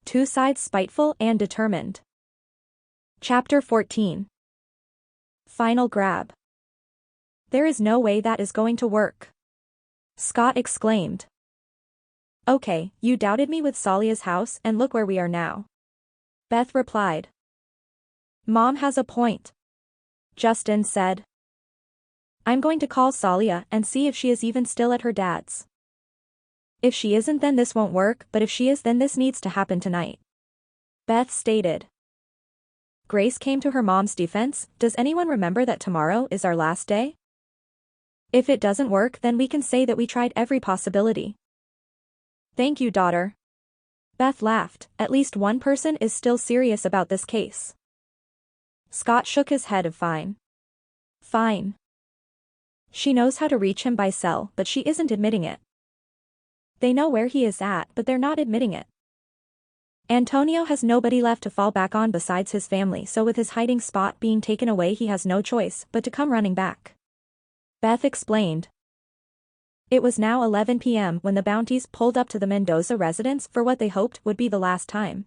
Two Sides Spiteful and Determined. Chapter 14. Final Grab. There is no way that is going to work. Scott exclaimed. Okay, you doubted me with Salia's house and look where we are now. Beth replied. Mom has a point. Justin said. I'm going to call Salia and see if she is even still at her dad's. If she isn't, then this won't work, but if she is, then this needs to happen tonight. Beth stated. Grace came to her mom's defense. Does anyone remember that tomorrow is our last day? If it doesn't work, then we can say that we tried every possibility. Thank you, daughter. Beth laughed. At least one person is still serious about this case. Scott shook his head of fine. Fine. She knows how to reach him by cell, but she isn't admitting it. They know where he is at, but they're not admitting it. Antonio has nobody left to fall back on besides his family, so with his hiding spot being taken away, he has no choice but to come running back. Beth explained. It was now 11 p.m. when the Bounties pulled up to the Mendoza residence for what they hoped would be the last time.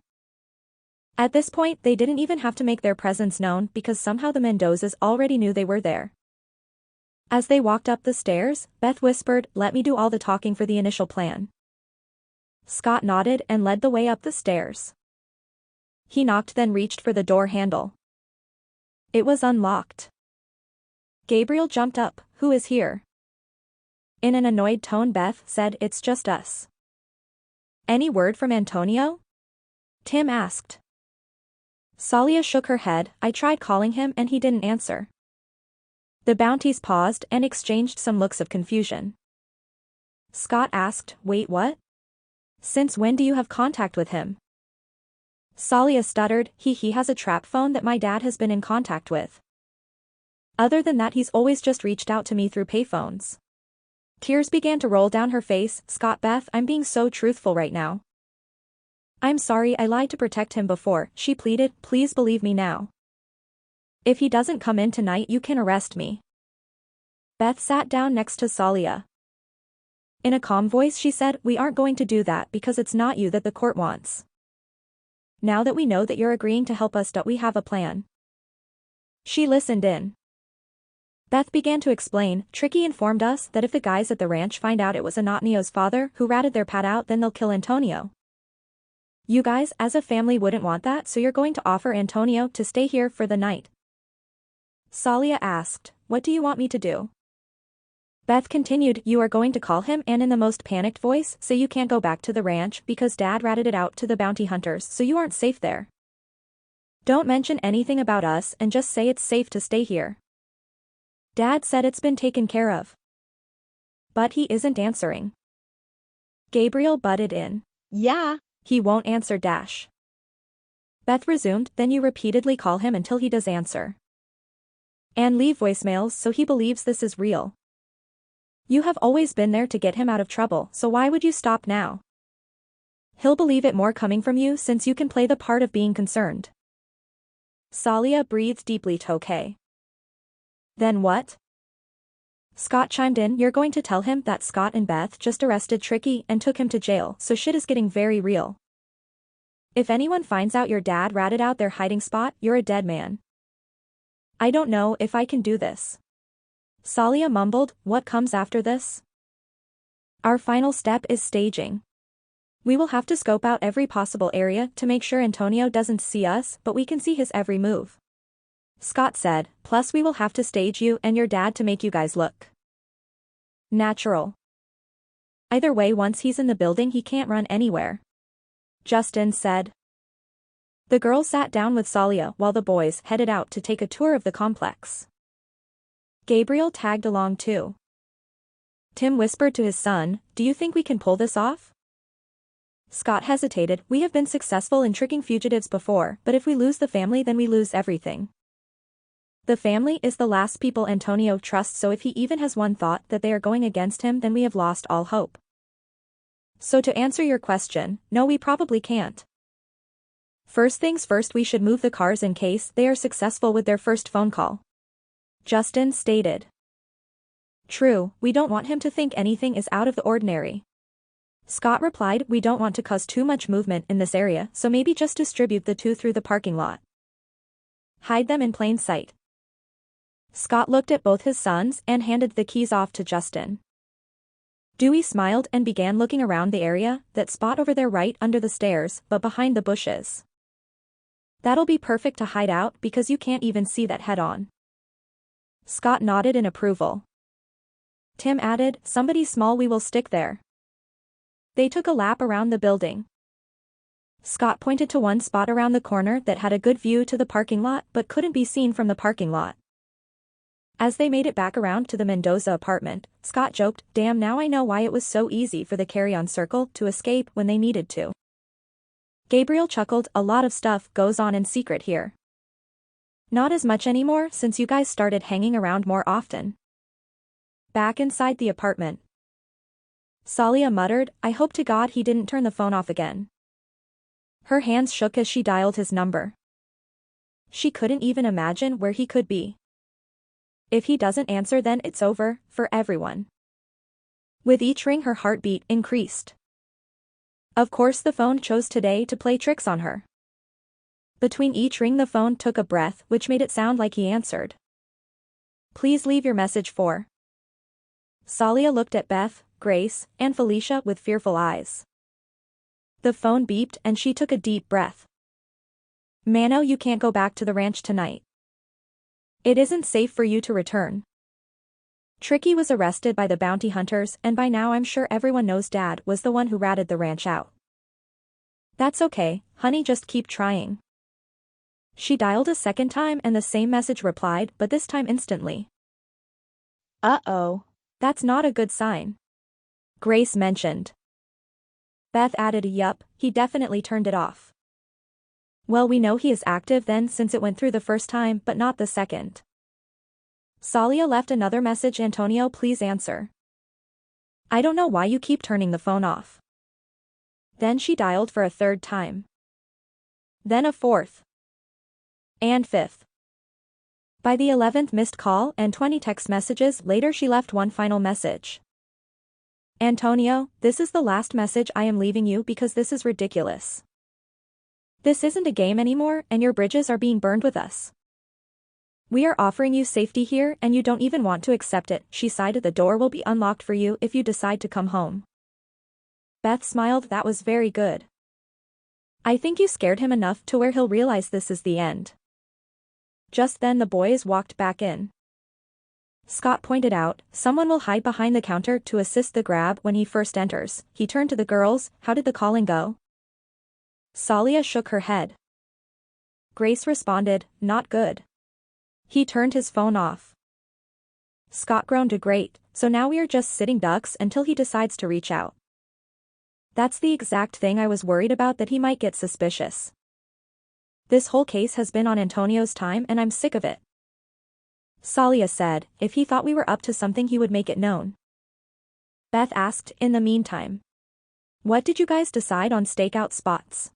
At this point, they didn't even have to make their presence known because somehow the Mendozas already knew they were there. As they walked up the stairs, Beth whispered, "Let me do all the talking for the initial plan." Scott nodded and led the way up the stairs. He knocked, then reached for the door handle. It was unlocked. Gabriel jumped up. Who is here? In an annoyed tone, Beth said, "It's just us." Any word from Antonio? Tim asked. Salia shook her head. I tried calling him and he didn't answer. The Bounties paused and exchanged some looks of confusion. Scott asked, Wait, what? Since when do you have contact with him? Salia stuttered, He has a trap phone that my dad has been in contact with. Other than that, he's always just reached out to me through payphones. Tears began to roll down her face. Scott, Beth, I'm being so truthful right now. I'm sorry, I lied to protect him before, she pleaded, please believe me now. If he doesn't come in tonight, you can arrest me. Beth sat down next to Salia. In a calm voice she said, We aren't going to do that because it's not you that the court wants. Now that we know that you're agreeing to help us, we have a plan. She listened in. Beth began to explain. Tricky informed us that if the guys at the ranch find out it was Antonio's father who ratted their pad out, then they'll kill Antonio. You guys as a family wouldn't want that, so you're going to offer Antonio to stay here for the night. Salia asked, What do you want me to do? Beth continued, You are going to call him and in the most panicked voice say you can't go back to the ranch because Dad ratted it out to the bounty hunters, so you aren't safe there. Don't mention anything about us and just say it's safe to stay here. Dad said it's been taken care of. But he isn't answering. Gabriel butted in. Yeah. He won't answer. Beth resumed, Then you repeatedly call him until he does answer. And leave voicemails so he believes this is real. You have always been there to get him out of trouble, so why would you stop now? He'll believe it more coming from you since you can play the part of being concerned. Salia breathed deeply. Okay. Then what? Scott chimed in, You're going to tell him that Scott and Beth just arrested Tricky and took him to jail, so shit is getting very real. If anyone finds out your dad ratted out their hiding spot, you're a dead man. I don't know if I can do this. Salia mumbled, What comes after this? Our final step is staging. We will have to scope out every possible area to make sure Antonio doesn't see us, but we can see his every move. Scott said, Plus we will have to stage you and your dad to make you guys look natural. Either way, once he's in the building he can't run anywhere. Justin said. The girls sat down with Salia while the boys headed out to take a tour of the complex. Gabriel tagged along too. Tim whispered to his son, Do you think we can pull this off? Scott hesitated, We have been successful in tricking fugitives before, but if we lose the family then we lose everything. The family is the last people Antonio trusts, so if he even has one thought that they are going against him, then we have lost all hope. So to answer your question, no, we probably can't. First things first, we should move the cars in case they are successful with their first phone call. Justin stated. True, we don't want him to think anything is out of the ordinary. Scott replied, we don't want to cause too much movement in this area, so maybe just distribute the two through the parking lot. Hide them in plain sight. Scott looked at both his sons and handed the keys off to Justin. Dewey smiled and began looking around the area, that spot over there right under the stairs, but behind the bushes. That'll be perfect to hide out because you can't even see that head on. Scott nodded in approval. Tim added, somebody small we will stick there. They took a lap around the building. Scott pointed to one spot around the corner that had a good view to the parking lot but couldn't be seen from the parking lot. As they made it back around to the Mendoza apartment, Scott joked, damn, now I know why it was so easy for the carry-on circle to escape when they needed to. Gabriel chuckled, a lot of stuff goes on in secret here. Not as much anymore since you guys started hanging around more often. Back inside the apartment, Salia muttered, I hope to God he didn't turn the phone off again. Her hands shook as she dialed his number. She couldn't even imagine where he could be. If he doesn't answer, then it's over, for everyone. With each ring her heartbeat increased. Of course the phone chose today to play tricks on her. Between each ring the phone took a breath, which made it sound like he answered. Please leave your message for. Salia looked at Beth, Grace, and Felicia with fearful eyes. The phone beeped and she took a deep breath. Mano, you can't go back to the ranch tonight. It isn't safe for you to return. Tricky was arrested by the bounty hunters and by now I'm sure everyone knows Dad was the one who ratted the ranch out. That's okay, honey, just keep trying. She dialed a second time and the same message replied, but this time instantly. Uh-oh. That's not a good sign. Grace mentioned. Beth added a yup, he definitely turned it off. Well, we know he is active then since it went through the first time but not the second. Salia left another message, Antonio, please answer. I don't know why you keep turning the phone off. Then she dialed for a third time. Then a fourth. And fifth. By the 11th missed call and 20 text messages later she left one final message. Antonio, this is the last message I am leaving you because this is ridiculous. This isn't a game anymore and your bridges are being burned with us. We are offering you safety here and you don't even want to accept it. She sighed. The door will be unlocked for you if you decide to come home. Beth smiled, that was very good. I think you scared him enough to where he'll realize this is the end. Just then the boys walked back in. Scott pointed out, someone will hide behind the counter to assist the grab when he first enters. He turned to the girls, how did the calling go? Salia shook her head. Grace responded, not good. He turned his phone off. Scott groaned, great, so now we are just sitting ducks until he decides to reach out. That's the exact thing I was worried about, that he might get suspicious. This whole case has been on Antonio's time and I'm sick of it. Salia said, if he thought we were up to something he would make it known. Beth asked, in the meantime. What did you guys decide on stakeout spots?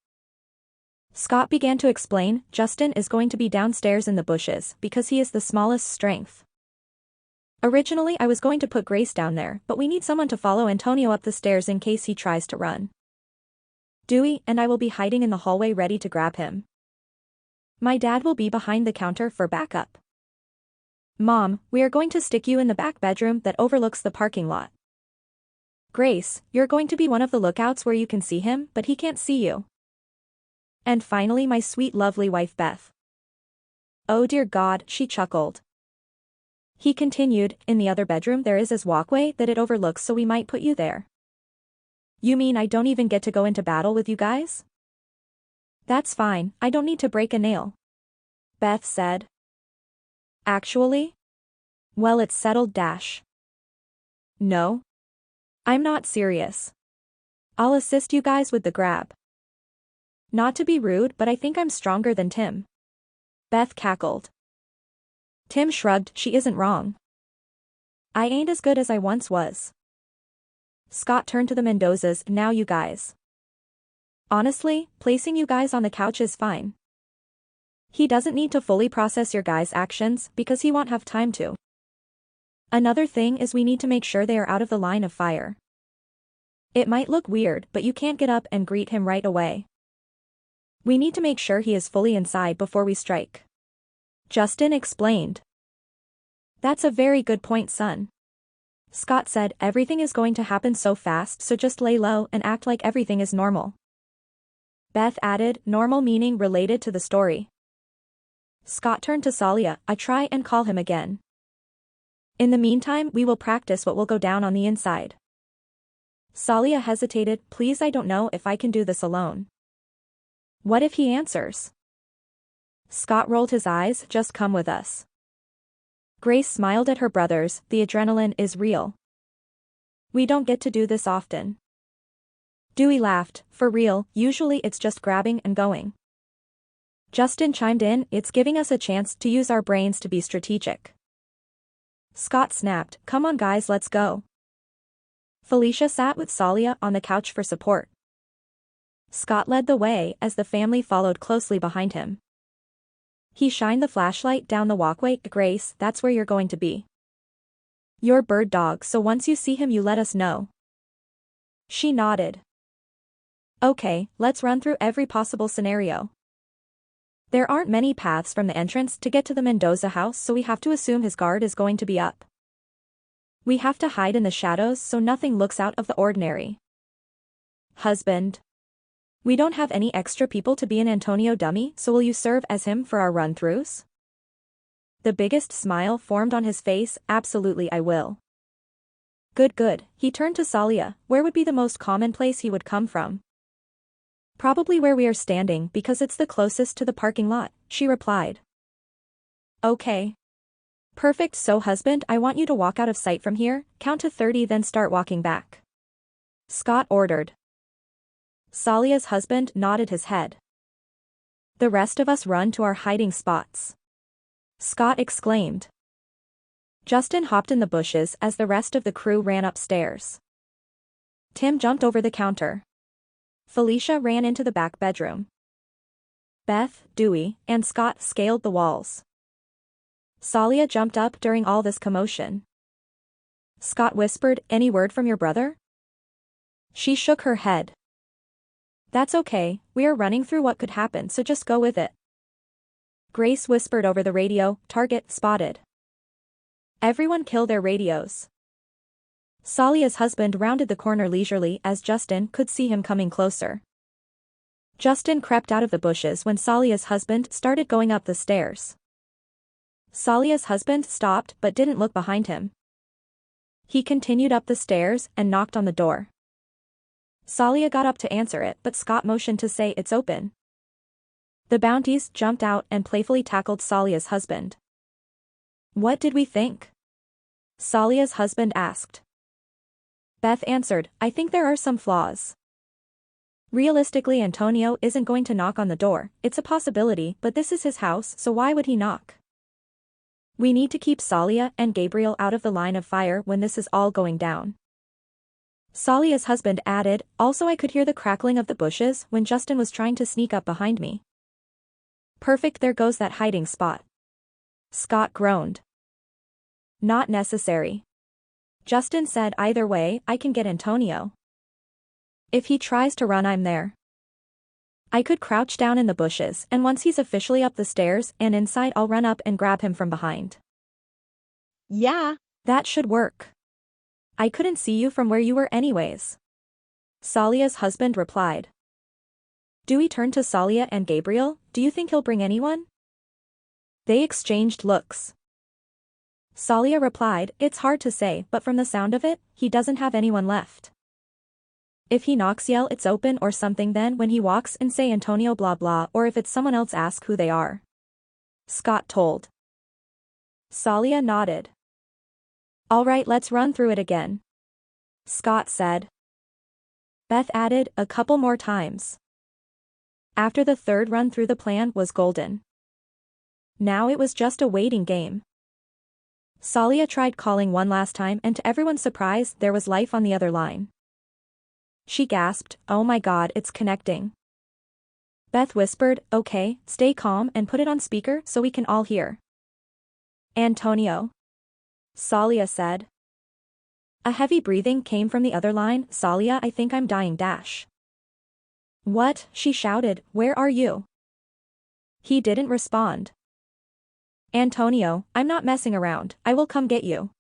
Scott began to explain, Justin is going to be downstairs in the bushes because he is the smallest strength. Originally I was going to put Grace down there, but we need someone to follow Antonio up the stairs in case he tries to run. Dewey and I will be hiding in the hallway ready to grab him. My dad will be behind the counter for backup. Mom, we are going to stick you in the back bedroom that overlooks the parking lot. Grace, you're going to be one of the lookouts where you can see him but he can't see you. And finally my sweet lovely wife Beth. Oh dear God, she chuckled. He continued, in the other bedroom there is a walkway that it overlooks, so we might put you there. You mean I don't even get to go into battle with you guys? That's fine, I don't need to break a nail. Beth said. Actually? Well, it's settled. No. I'm not serious. I'll assist you guys with the grab. Not to be rude, but I think I'm stronger than Tim. Beth cackled. Tim shrugged, she isn't wrong. I ain't as good as I once was. Scott turned to the Mendozas, now you guys. Honestly, placing you guys on the couch is fine. He doesn't need to fully process your guys' actions because he won't have time to. Another thing is we need to make sure they are out of the line of fire. It might look weird, but you can't get up and greet him right away. We need to make sure he is fully inside before we strike. Justin explained. That's a very good point, son. Scott said everything is going to happen so fast, so just lay low and act like everything is normal. Beth added, normal meaning related to the story. Scott turned to Salia, I try and call him again. In the meantime, we will practice what will go down on the inside. Salia hesitated, please, I don't know if I can do this alone. What if he answers? Scott rolled his eyes, just come with us. Grace smiled at her brothers, the adrenaline is real. We don't get to do this often. Dewey laughed, for real, usually it's just grabbing and going. Justin chimed in, it's giving us a chance to use our brains to be strategic. Scott snapped, come on guys, let's go. Felicia sat with Salia on the couch for support. Scott led the way as the family followed closely behind him. He shined the flashlight down the walkway, Grace, that's where you're going to be. You're bird dog, so once you see him you let us know. She nodded. Okay, let's run through every possible scenario. There aren't many paths from the entrance to get to the Mendoza house, so we have to assume his guard is going to be up. We have to hide in the shadows so nothing looks out of the ordinary. Husband. We don't have any extra people to be an Antonio dummy, so will you serve as him for our run-throughs? The biggest smile formed on his face, absolutely I will. Good. He turned to Salia, where would be the most common place he would come from? Probably where we are standing because it's the closest to the parking lot, she replied. Okay. Perfect, so husband, I want you to walk out of sight from here, count to 30 then start walking back. Scott ordered. Salia's husband nodded his head. The rest of us run to our hiding spots. Scott exclaimed. Justin hopped in the bushes as the rest of the crew ran upstairs. Tim jumped over the counter. Felicia ran into the back bedroom. Beth, Dewey, and Scott scaled the walls. Salia jumped up during all this commotion. Scott whispered, any word from your brother? She shook her head. That's okay, we are running through what could happen, so just go with it. Grace whispered over the radio, target spotted. Everyone kill their radios. Salia's husband rounded the corner leisurely as Justin could see him coming closer. Justin crept out of the bushes when Salia's husband started going up the stairs. Salia's husband stopped but didn't look behind him. He continued up the stairs and knocked on the door. Salia got up to answer it, but Scott motioned to say it's open. The Bounties jumped out and playfully tackled Salia's husband. What did we think? Salia's husband asked. Beth answered, I think there are some flaws. Realistically, Antonio isn't going to knock on the door, it's a possibility, but this is his house, so why would he knock? We need to keep Salia and Gabriel out of the line of fire when this is all going down. Salia's husband added, also I could hear the crackling of the bushes when Justin was trying to sneak up behind me. Perfect, there goes that hiding spot. Scott groaned. Not necessary. Justin said either way, I can get Antonio. If he tries to run, I'm there. I could crouch down in the bushes, and once he's officially up the stairs and inside, I'll run up and grab him from behind. Yeah, that should work. I couldn't see you from where you were anyways. Salia's husband replied. Dewey turned to Salia and Gabriel, do you think he'll bring anyone? They exchanged looks. Salia replied, it's hard to say, but from the sound of it, he doesn't have anyone left. If he knocks, yell it's open or something, then when he walks and say Antonio blah blah, or if it's someone else, ask who they are. Scott told. Salia nodded. All right, let's run through it again. Scott said. Beth added, a couple more times. After the third run through, the plan was golden. Now it was just a waiting game. Salia tried calling one last time, and to everyone's surprise, there was life on the other line. She gasped, oh my god, it's connecting. Beth whispered, okay, stay calm and put it on speaker so we can all hear. Antonio. Salia said. A heavy breathing came from the other line. Salia, I think I'm dying. What? She shouted, where are you? He didn't respond. Antonio, I'm not messing around, I will come get you.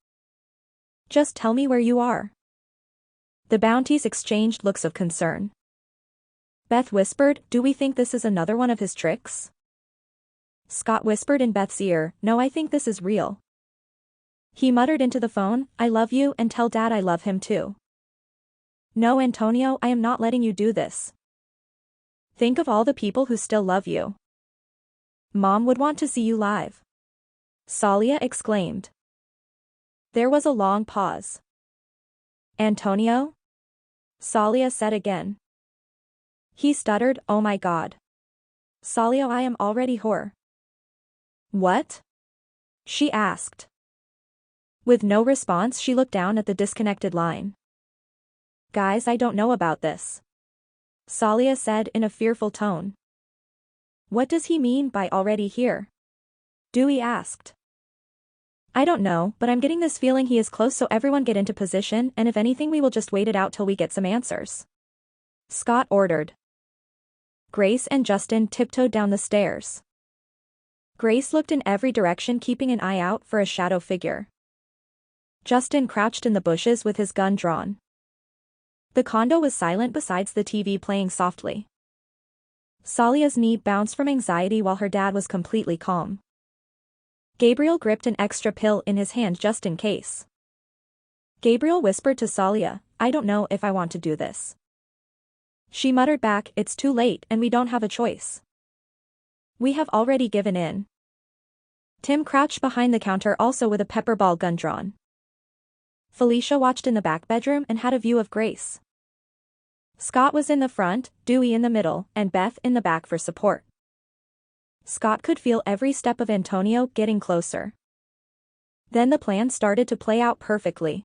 Just tell me where you are. The Bounties exchanged looks of concern. Beth whispered, do we think this is another one of his tricks? Scott whispered in Beth's ear, no, I think this is real. He muttered into the phone, I love you and tell Dad I love him too. No, Antonio, I am not letting you do this. Think of all the people who still love you. Mom would want to see you live. Salia exclaimed. There was a long pause. Antonio? Salia said again. He stuttered, oh my God. Salia, I am already whore. What? She asked. With no response, she looked down at the disconnected line. Guys, I don't know about this. Salia said in a fearful tone. What does he mean by already here? Dewey asked. I don't know, but I'm getting this feeling he is close, so everyone get into position, and if anything we will just wait it out till we get some answers. Scott ordered. Grace and Justin tiptoed down the stairs. Grace looked in every direction, keeping an eye out for a shadow figure. Justin crouched in the bushes with his gun drawn. The condo was silent besides the TV playing softly. Salia's knee bounced from anxiety while her dad was completely calm. Gabriel gripped an extra pill in his hand just in case. Gabriel whispered to Salia, I don't know if I want to do this. She muttered back, it's too late and we don't have a choice. We have already given in. Tim crouched behind the counter also with a pepper ball gun drawn. Felicia watched in the back bedroom and had a view of Grace. Scott was in the front, Dewey in the middle, and Beth in the back for support. Scott could feel every step of Antonio getting closer. Then the plan started to play out perfectly.